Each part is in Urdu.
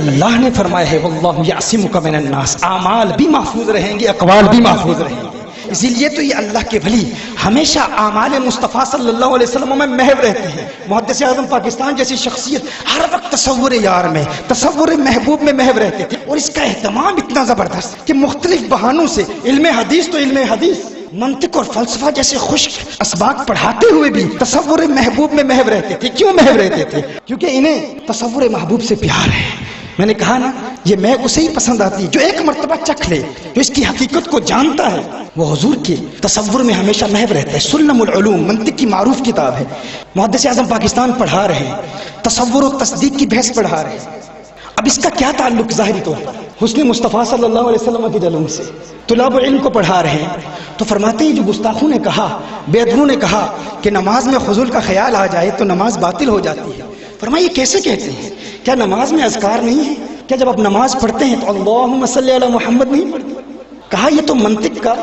اللہ نے فرمایا ہے واللہ یعصمک من الناس، اعمال بھی محفوظ رہیں گے، اقوال بھی محفوظ رہیں گے. اسی لیے تو یہ اللہ کے ولی ہمیشہ اعمال مصطفیٰ صلی اللہ علیہ وسلم میں محو رہتے ہیں. محدث اعظم پاکستان جیسی شخصیت ہر وقت تصور یار میں، تصور محبوب میں محو رہتے تھے، اور اس کا اہتمام اتنا زبردست کہ مختلف بہانوں سے علم حدیث تو علم حدیث، منطق اور فلسفہ جیسے خشک اسباق پڑھاتے ہوئے بھی تصور محبوب میں محو رہتے تھے. کیوں محو رہتے تھے؟ کیونکہ انہیں تصور محبوب سے پیار ہے. میں نے کہا نا، یہ میں اسے ہی پسند آتی ہے جو ایک مرتبہ چکھ لے، جو اس کی حقیقت کو جانتا ہے، وہ حضور کے تصور میں ہمیشہ محو رہتا ہے. سلم العلوم منطق کی معروف کتاب ہے. محدث اعظم پاکستان پڑھا رہے ہیں، تصور و تصدیق کی بحث پڑھا رہے ہیں. اب اس کا کیا تعلق ظاہری طور پر حسن مصطفیٰ صلی اللہ علیہ وسلم کے جلوم سے؟ طلاب علم کو پڑھا رہے ہیں تو فرماتے ہیں جو گستاخوں نے کہا، بے ادبوں نے کہا کہ نماز میں حضور کا خیال آ جائے تو نماز باطل ہو جاتی ہے. فرمایا یہ کیسے کہتے ہیں؟ کیا نماز میں اذکار نہیں ہے؟ کیا جب آپ نماز پڑھتے ہیں تو اللہم صلی علی محمد نہیں پڑھتے؟ کہا یہ تو منطق کا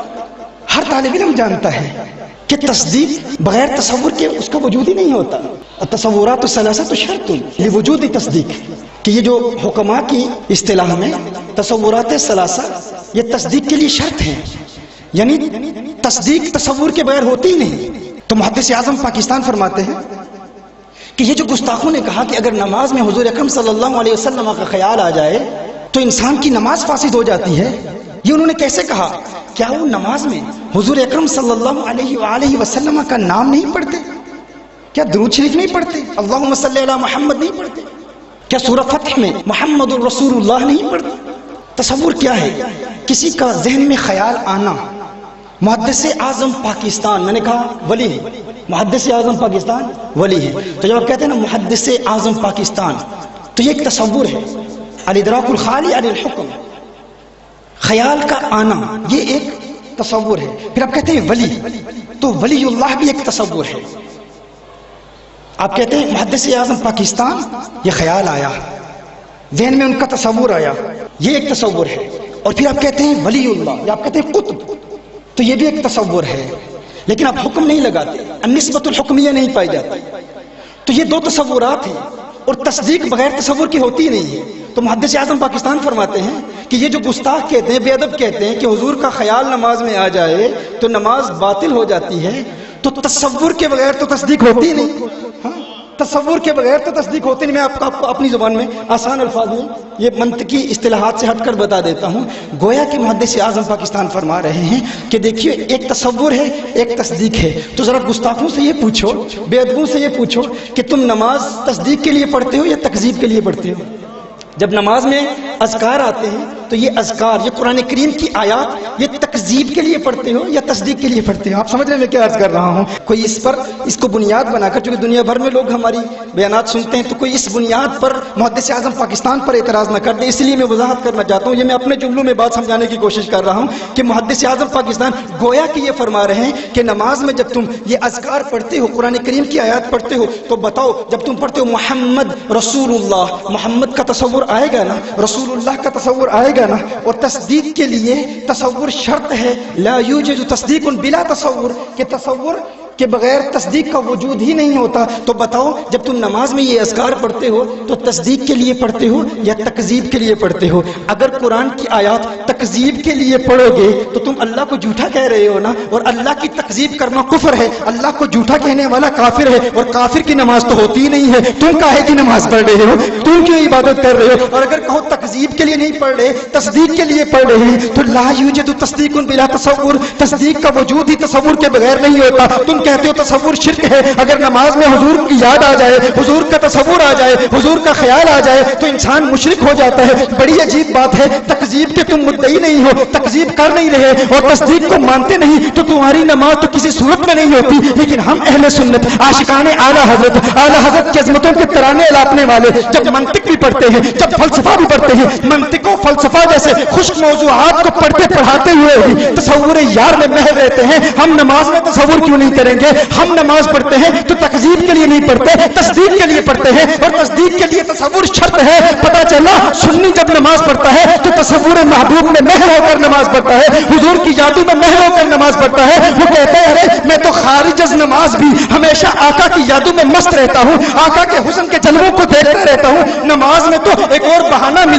ہر طالب علم جانتا ہے کہ تصدیق بغیر تصور کے اس کا وجود ہی نہیں ہوتا. التصورات الثلاثۃ شرط لوجود تصدیق، کہ یہ جو حکماء کی اصطلاح میں تصورات ثلاثہ یہ تصدیق کے لیے شرط ہیں، یعنی تصدیق تصور کے بغیر ہوتی ہی نہیں. تو محدث اعظم پاکستان فرماتے ہیں کہ یہ جو گستاخوں نے کہا کہ اگر نماز میں حضور اکرم صلی اللہ علیہ وسلم کا خیال آ جائے تو انسان کی نماز فاسد ہو جاتی ہے، یہ انہوں نے کیسے کہا؟ کیا وہ نماز میں حضور اکرم صلی اللہ علیہ وآلہ وسلم کا نام نہیں پڑھتے؟ کیا درود شریف نہیں پڑھتے؟ اللہم صلی علی محمد نہیں پڑھتے؟ کیا سورہ فتح میں محمد الرسول اللہ نہیں پڑھتے؟ تصور کیا ہے؟ کسی کا ذہن میں خیال آنا. محدث اعظم پاکستان، میں نے کہا ولی ہے، محدث اعظم پاکستان ولی ہے. تو جب آپ کہتے ہیں نا محدث اعظم پاکستان، تو یہ ایک تصور ہے. الادراک الخالی عن الحکم، خیال کا آنا یہ ایک تصور ہے. پھر آپ کہتے ہیں ولی، تو ولی اللہ بھی ایک تصور ہے. آپ کہتے ہیں محدث اعظم پاکستان، یہ خیال آیا، ذہن میں ان کا تصور آیا، یہ ایک تصور ہے. اور پھر آپ کہتے ہیں ولی اللہ، یا آپ کہتے ہیں قطب، تو یہ بھی ایک تصور ہے. لیکن آپ حکم نہیں لگاتے، النسبۃ الحکمیہ نہیں پائی جاتی. تو یہ دو تصورات ہیں، اور تصدیق بغیر تصور کی ہوتی ہی نہیں ہے. تو محدث اعظم پاکستان فرماتے ہیں کہ یہ جو گستاخ کہتے ہیں، بے ادب کہتے ہیں کہ حضور کا خیال نماز میں آ جائے تو نماز باطل ہو جاتی ہے، تو تصور کے بغیر تو تصدیق ہوتی ہی نہیں. ہاں، تصور کے بغیر تو تصدیق ہوتی نہیں. میں آپ کو اپنی زبان میں آسان الفاظ میں یہ منطقی اصطلاحات سے ہٹ کر بتا دیتا ہوں. گویا کہ محدث اعظم پاکستان فرما رہے ہیں کہ دیکھیے ایک تصور ہے، ایک تصدیق ہے. تو ذرا گستاخوں سے یہ پوچھو، بے ادبوں سے یہ پوچھو کہ تم نماز تصدیق کے لیے پڑھتے ہو یا تکذیب کے لیے پڑھتے ہو؟ جب نماز میں اذکار آتے ہیں تو یہ اذکار، یہ قرآن کریم کی آیات، یہ تکذیب کے لیے پڑھتے ہو یا تصدیق کے لیے پڑھتے ہو؟ آپ سمجھ رہے ہیں میں کیا عرض کر رہا ہوں؟ کوئی اس کو بنیاد بنا کر، چونکہ دنیا بھر میں لوگ ہماری بیانات سنتے ہیں، تو کوئی اس بنیاد پر محدث اعظم پاکستان پر اعتراض نہ کر دے. اس لیے میں وضاحت کرنا چاہتا ہوں، یہ میں اپنے جملوں میں بات سمجھانے کی کوشش کر رہا ہوں کہ محدث اعظم پاکستان گویا کہ یہ فرما رہے ہیں کہ نماز میں جب تم یہ اذکار پڑھتے ہو، قرآن کریم کی آیات پڑھتے ہو، تو بتاؤ جب تم پڑھتے ہو محمد رسول اللہ، محمد کا تصور آئے گا نا، رسول اللہ کا تصور آئے گا نا. اور تصدیق کے لیے تصور شرط ہے. لا یوجد تصدیق بلا تصور، کہ تصور کے بغیر تصدیق کا وجود ہی نہیں ہوتا. تو بتاؤ جب تم نماز میں یہ اذکار پڑھتے ہو تو تصدیق کے لیے پڑھتے ہو یا تکذیب کے لیے پڑھتے ہو؟ اگر قرآن کی آیات تکذیب کے لیے پڑھو گے تو تم اللہ کو جھوٹا کہہ رہے ہو نا، اور اللہ کی تکذیب کرنا کفر ہے. اللہ کو جھوٹا کہنے والا کافر ہے، اور کافر کی نماز تو ہوتی ہی نہیں ہے. تم کاہے کی نماز پڑھ رہے ہو؟ تم کیوں عبادت کر رہے ہو؟ اور اگر کہو تکذیب کے لیے نہیں پڑھ رہے، تصدیق کے لیے پڑھ رہے ہیں، تو لا یوجد تصدیق بلا تصور، تصدیق کا وجود ہی تصور کے بغیر نہیں ہوتا. تم کہتے ہو تصور شرک ہے. اگر نماز میں حضور کی یاد آ جائے، حضور کا تصور آ جائے، حضور کا خیال آ جائے تو انسان مشرک ہو جاتا ہے. بڑی عجیب بات ہے، تکذیب کے تم مدعی نہیں ہو، تکذیب کر نہیں رہے اور تصدیق کو مانتے نہیں، تو تمہاری نماز تو کسی صورت میں نہیں ہوتی. لیکن ہم اہل سنت، عاشقان اعلی حضرت کی عظمتوں کے ترانے الاپنے والے جب منطق بھی پڑھتے ہیں، جب فلسفہ بھی پڑھتے ہیں، منطق و فلسفہ جیسے خشک موضوعات کو پڑھتے پڑھاتے ہوئے بھی تصور یار میں محو رہتے ہیں. ہم نماز میں تصور کیوں نہیں کریں گے؟ ہم نماز پڑھتے ہیں تو تکذیب کے لیے نہیں پڑھتے، تصدیق کے لیے پڑھتے ہیں، اور تصدیق کے لیے تصور شرط ہے. پتہ چلا سنی جب نماز پڑھتا ہے تو تصور محبوب میں محو ہو کر نماز پڑھتا ہے، حضور کی یادوں میں محو ہو کر نماز پڑھتا ہے. وہ کہتا ہے ارے میں تو خارج از نماز بھی ہمیشہ آقا کی یادوں میں مست رہتا ہوں، آقا کے حسن کے جلووں کو دیکھتا رہتا ہوں. نماز میں تو ایک اور بہانہ مل